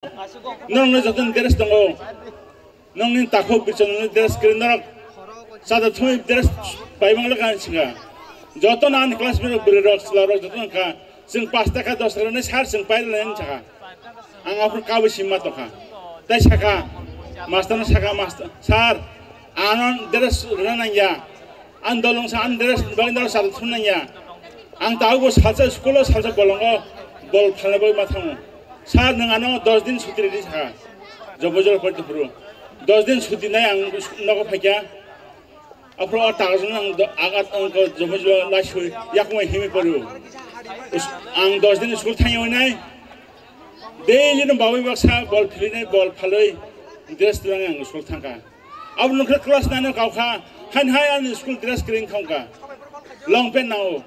nong na jatun deres tongo nong ni takho bichon deres krindarak sada thoi deres paibang lagan singa joton an class me birok slaro joton ka sing 5 taka 10 taka ne sar sing pail len chaka ang apur ka bisima to ka tai saka master na saka master sar anon deres rananya andolong sa an deres bagindar sar thunanya ang tahu go salsa sekolah salsa bolongo bol phalabo mathang sar nang ano 10 din chuti ri saka jobojol porte puru 10 din chuti nai ang nogo phakya apro atagjon ang agat ang ko jobojol lashui yakmai himi puru ang 10 din school thanyo nai daily no bawi baksa bol philai bol phaloi dress lang ang school thangka ab nokre class 9 ka kha han hai an school dress kring khangka long pen nao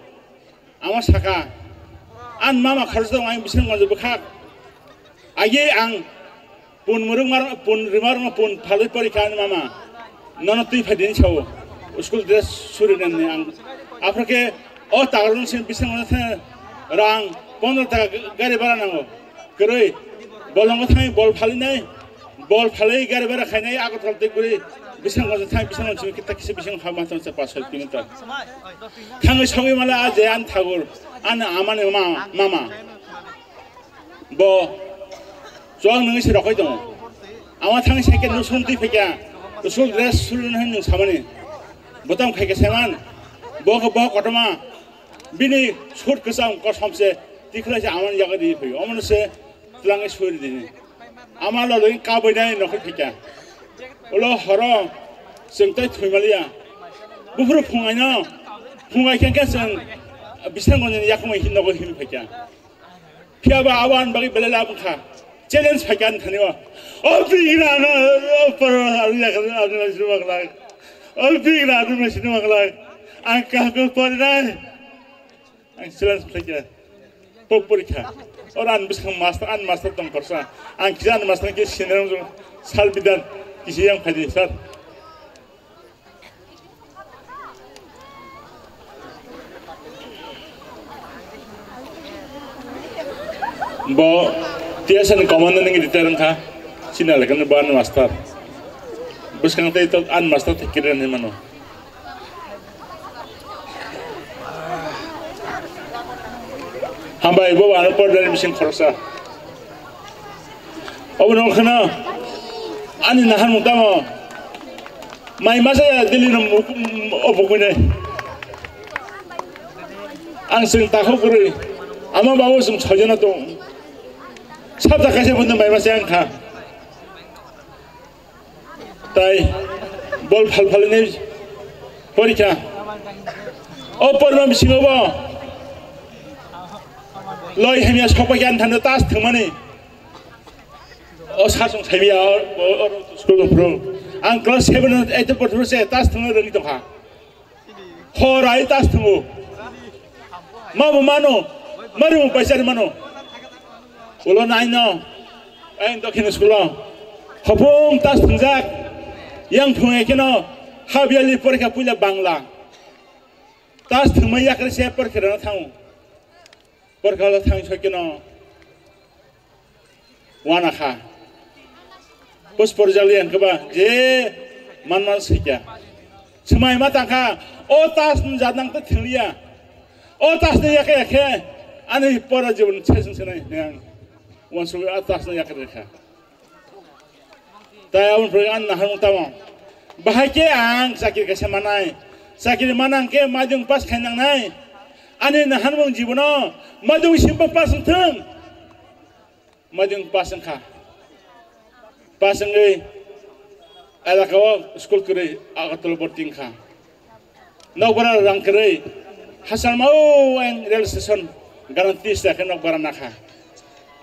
ama saka an mama kharjo ang bising ngonjo bkhak age ang pun murung mar pun rimar ma pun phaloi parikha mama nono tui phadin chau school dress suri nan ang aprake o tagarun sin bising ngonjo rang 15 taka gari bara nango keroi bolongo thai bol phali nai bol phalai gari bara khainai ago tholte guri bisang ngonjo thai bisang ngonjo kita kisi bisang hama thon sa pasal pinta thangai songi mala aje an thagur an amane mama bo joang nang si rokhoi dong ama thang seke no sunti phekya usul dress sulun han samane botam khaike seman bo kotama bini short kasam ko samse tikla se aman jaga di phi amon se tlange suri dini amalo loin ka boinai no phekya ulo horo sengtai thuimalia bufru phungaina phungai kengka seng bisang ngon yakmai hinno go him phekya phiaba awan bagi belela bukha challenge phekyan thaniwa ol bigra na par alia kan adna simak lag ol bigra adna simak lag angka ko podrai ang challenge phekya popurikha oran bisang master tong korsa ang kijan master ke sinrang jo sal bidan kisi yang phadi sar bo tiasan komando ning diterang ka sinala kan ban master bus kang tay to an master tikiran ni mano hamba ibo an por dari mising khorsa obono khana ani nahan mutamo mai masa dili no obokune ang sing takho kuri ama bawo sum chojana to sabda kase bunde mai masa ang kha tai bol phal ne porikha opor ma bisingo bo loi hemia sopayan than tas thmani o sasong saimia o school pro ang class 7 and 8 por se tas thmo ri to kha horai tas thmo ma mano maru paisa mano ulo nai no ang dokhin school hopong tas thungjak yang phunge keno habiali porikha puila bangla tas thmo yakre se porikha na thau porkala thang chokino wana kha pos porjalian kaba je manman sikya semai mata kha o tas jadang ta thliya o tas ne yakhe ani pora jibun chesung senai yang wansu atas ne yakhe kha tayaun progan na hang tamo bahake ang sakir ka semanai sakir manang ke majung pas khainang nai ani na hanmong jibono madung simpa pasang thang madung pasang kha pasang ei ala kawa school kure agatol boarding kha nokbara rang kure hasal mau en rail station garanti sa kan nokbara na kha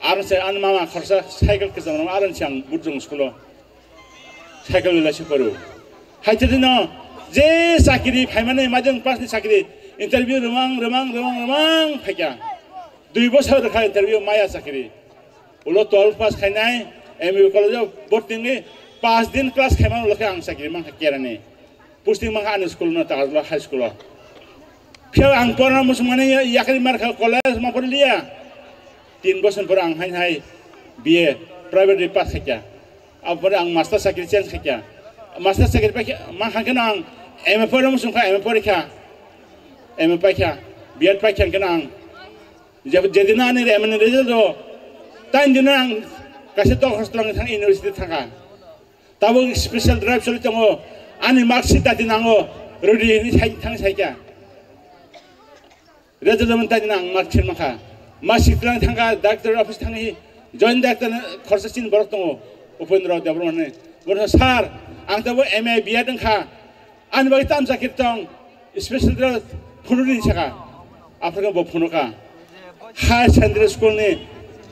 aron se an mama khorsa cycle ke jamang aron chang budjung school cycle la se paru haitedino je sakiri phaimane madung pas ni sakiri interview remang phekya 2 bosor kha interview maya sakiri ulo 12 pass khainai MU college boarding ni 5 din class khaiman ulo ang sakiri mang kherane posting mang an school na ta high school phia ang porna musmane yakri mar college ma porlia 3 bosor por ang hai BA private pass खाइया अब आं मास्टार साख्रि चेन्ज खाइया मास्टार साख्रि पाइखा मा खांगोन आं एम ए फरायनो सुंखा एम ए परीक्षा एम ए पाइखा बिएड पाइखा आं जेदिन आंनि एम ए रिजाल्ट दो टाइम दिन आं गासै 10 हस्टेलाव थां इउनिभार्सिटि थांगा दाबो स्पेशल ड्राइभ सलिद दङ आंनि मार्कशीट दादि नांगौ रेडि थां साइखा रिजाल्ट मोनतादिन आं मार्कशीट माखा मार्कशीट लां थांगा डाक्टर अफिस थाङि जॉइंट डाक्टर खरसासिन बरक दङ उपेन्द्र देवबर्मन बोनो सार आं दाबो एम ए बिएड दंखा आंनि बागै ताम जाकिर दं स्पेशल ड्राइभ फुनुनि साखा आफोरखौ बो फुनुका हाई सेकेन्डारि स्कुलनि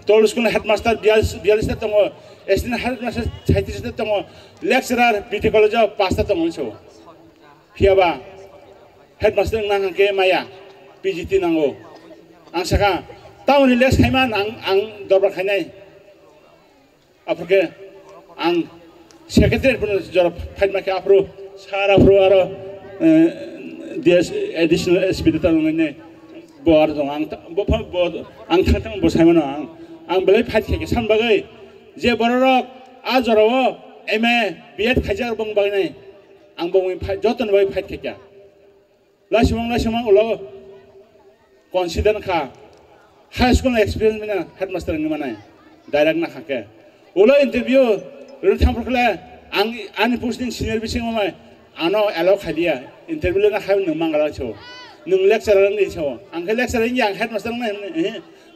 टल स्कुलनि हेडमास्टार 42 दङ एसिस्टेन्ट हेडमास्टार 37 दङ लेक्चारार बिटि कलेजाव 5 दङ मोनसो फियाबा हेडमास्टार नांगे माया पिजिटि नांगौ आं साखा टाउन लेक्स खायमान आं दरबार खायनाय आफोरखौ आं सेक्रेटारिफोरनो जरा फाइन माखे आफरो सार आफरो आरो DS एडिशनल एसपि तालुंने बोर दं आं थांथां बसायमोन आं बेलाय फाइट खायके सानबागै जे बररक आ जराव एम ए बिएड खायजार बं बागनाय आं बं फाइट जतन बाय फाइट खायके लासिमां उलो कन्सिडर खा हाई स्कुल एक्सपीरियंस में हेडमास्टर ने माने डायरेक्ट ना खाके उलो इंटरव्यू थांफोरखौला आंनि पोस्टिं सिनियर बिसिं माय आनो एलाउ खालिया इंटरव्यू लेना खाय नों मांगला छो नों लेक्चारार नि छो आंखौ लेक्चारार नि आं हेडमास्टर नाय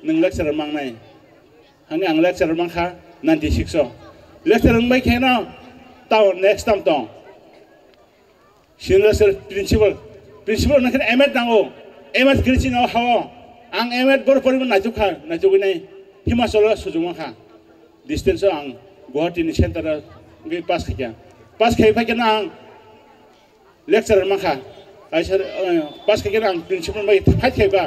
नों लेक्चारार मांनाय आं लेक्चारार मांखा 96 लेक्चारार बाय खेना टाउन नेक्स्ट टाइम दं सिनियर प्रिन्सिपल नखन एमएड नांगौ एमएड ग्रेजुएट हाव आं एमएड बर परिबो नाजुगैनाय हिमाचल सुजुमाखा डिस्टेंस आं गुवाहाटीनि सेन्टार गै पास खायफायना आं लेक्चारार माखा आइसर पास खायना आं प्रिन्सिपल बाय फाइट खायबा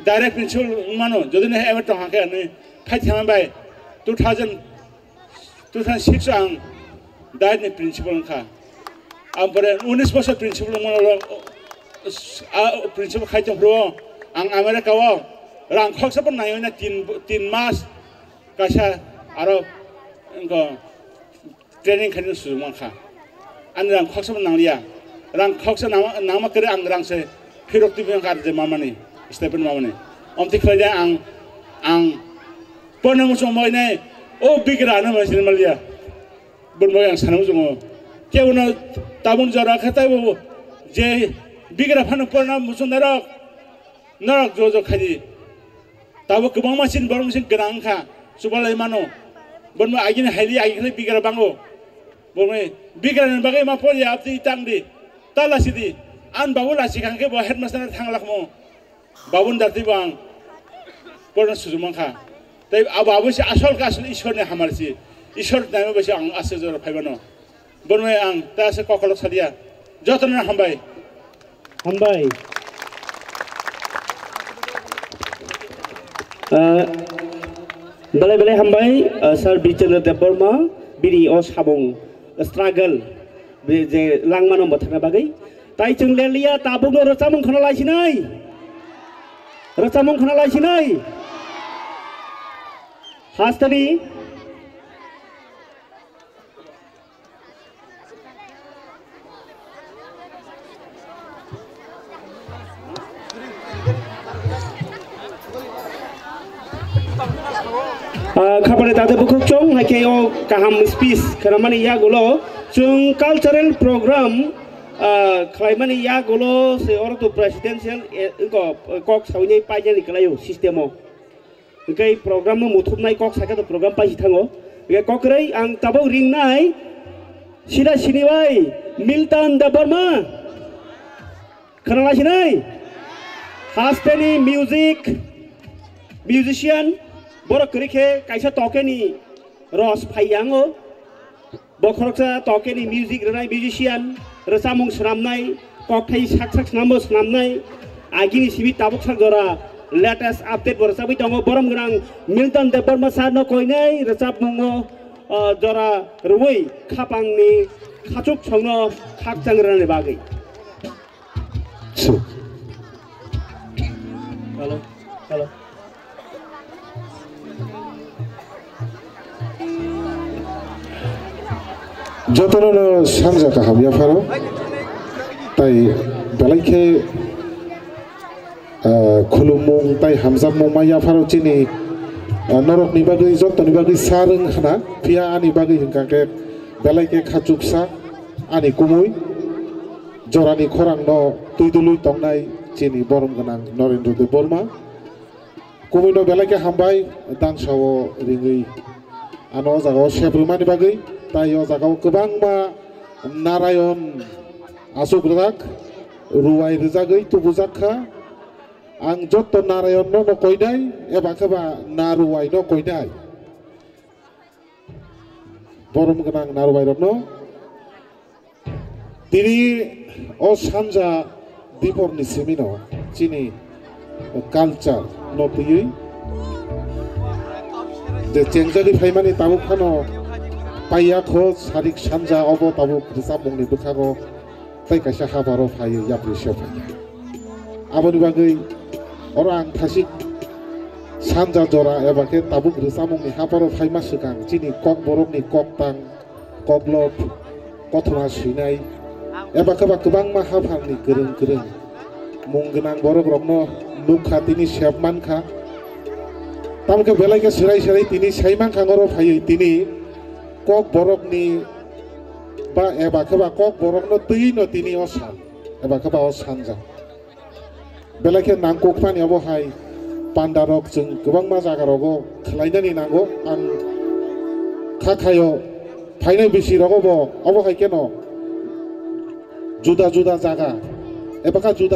डाइरेक्ट प्रिन्सिपल मानो जदि ने एमएड दं हाके नै फाइट खालामबाय 2006 आं डाइरेक्ट प्रिन्सिपल खा आमफ्राय 19 बोसोर प्रिन्सिपल मनल प्रिन्सिपल खायजोंफ्रो आं आमेरिकाव रां खक्साबो नायना 3 मास कासा आरो इनको ट्रेनिंग खायनो सुजुमाखा आं रां खक्साबो नांलिया रां खक्सा नामा करे आं रांसे फिरक्ति गारजे मामानि स्टेपन मामानि अमति खायदा आं पनम समायनाय ओ बिग्रानो मसिन मलिया बुनबाय आं सानाव जोङो केउनो ताबुन जरा खताबो जे बिग्रा फानो पनम मुसुनरक नरक जोजो खायदि ताबो गोबां मानसिन बरमसिन गोनांखा सुबालाय मानो बनमा आगिन हायलि आगिन बिग्रा बांगो बनमे बिग्रानि बागै मा फरिया आपति तांदि तालासिदि आन बाबु लासिखांके ब हेडमास्टार थांलाखमो बाबुन दारति बां पन सुजुमाखा तै आबाबुसि आसल गासल ईश्वरनि हामारसि ईश्वर नामे बसि आं आसे जरा फायबानो बनमे आं तासे ककलक सादिया जतन हामबाय बेले हामबाय सर बिरचन्द्र देवबर्मा बिरि अ साबुं स्ट्रागल बे जे लांमानो बथाना बागै ताइ जों लेलिया ताबुनो रचामुं खना लायसिनै हास्तनि खाबारे दादे बुखुकचों हाके ओ काहाम स्पीच खरामानि या गुलो जों कल्चरल प्रोग्राम खालायमानि या गुलो से औरतो प्रेसिडेंशियल कक सावनि पाइजानि कलायो सिस्टेमो गै प्रोग्राम मुथुबनाय कक साका प्रोग्राम पाइसि थाङो बे ककरै आं ताबो रिंनाय सिदा सिनिबाय मिल्टन देवबर्मा खोनालासिनै हास्टेनि म्यूजिशियन बरक करिखे काइसा टकेनि रस फाइयांगो बखरकसा टकेनि म्यूजिक रनाय म्यूजिशियन रसामुं सनामनाय ककथाइ साक नामबो सनामनाय आगिनि सिबि ताबुक सागरा लेटेस्ट अपडेट बरसाबै दङ बरम गोनां मिल्टन देवबर्मा सारनो कइनाय रसामुंगो जरा रुबै खापांनि खाचुक संनो खाक चांग्रानि बागै हेलो যতনো সানজা কাহাবিয়া ফারো তাই বেলাইকে খুলুমুং তাই হামজামুং মাইয়া ফারো চিনি নরকনি বাগै যতनि बागै सारों खाना फिया आनि बागै हिंकाके बेलाइके खाचुकसा आनि कुमुई जरानि खरां न तुइदुलुइ तंनाय चिनि बरम गोनां नरेन्द्र देव बर्मा कुमुई न बेलाइके हामबाय दांसाव रिङै आनो जागाव सेब्रुमानि बागै ताइ अ जागाव गोबां मा नारायण आसुग्राक रुवाय रोजागै तुबुजाखा आं जत नारायण न कइनाय एबा खबा नारुवाय न कइनाय बरम गोनां नारुवाय रत्न तिनि अ सानजा दिपरनि सिमिन चिनि कालचार नतुयै जे चेंजारि फाइमानि ताबुक खानो पाइया खो सारिक सानजा अब ताबुक रिसाबंनि बुखागो ताइ काइसा हाबारो फायो याब्रिसो फायो आबनि बागै orang tasik sanja jora ebake tabuk risamungni haparo faima sikang chini kok borokni kok tang kok lot kothona sinai ebake ba kobang ma hafarni gereng mung gonang borok rokno nukha tini sebman kha tamke belaike sirai tini saiman khangoro phayoi tini kok borokni ba ebake ba kok borokno tuino tini osan ebake ba osanja बेलाइके नांगौक पानी अब हाय पान्डारक जों गोबां मा जागारावगो खलायनानै नांगौ आं खाखायो फाइनाय बिसिरावगो अब हाय केन जुदा जागा एबा जुदा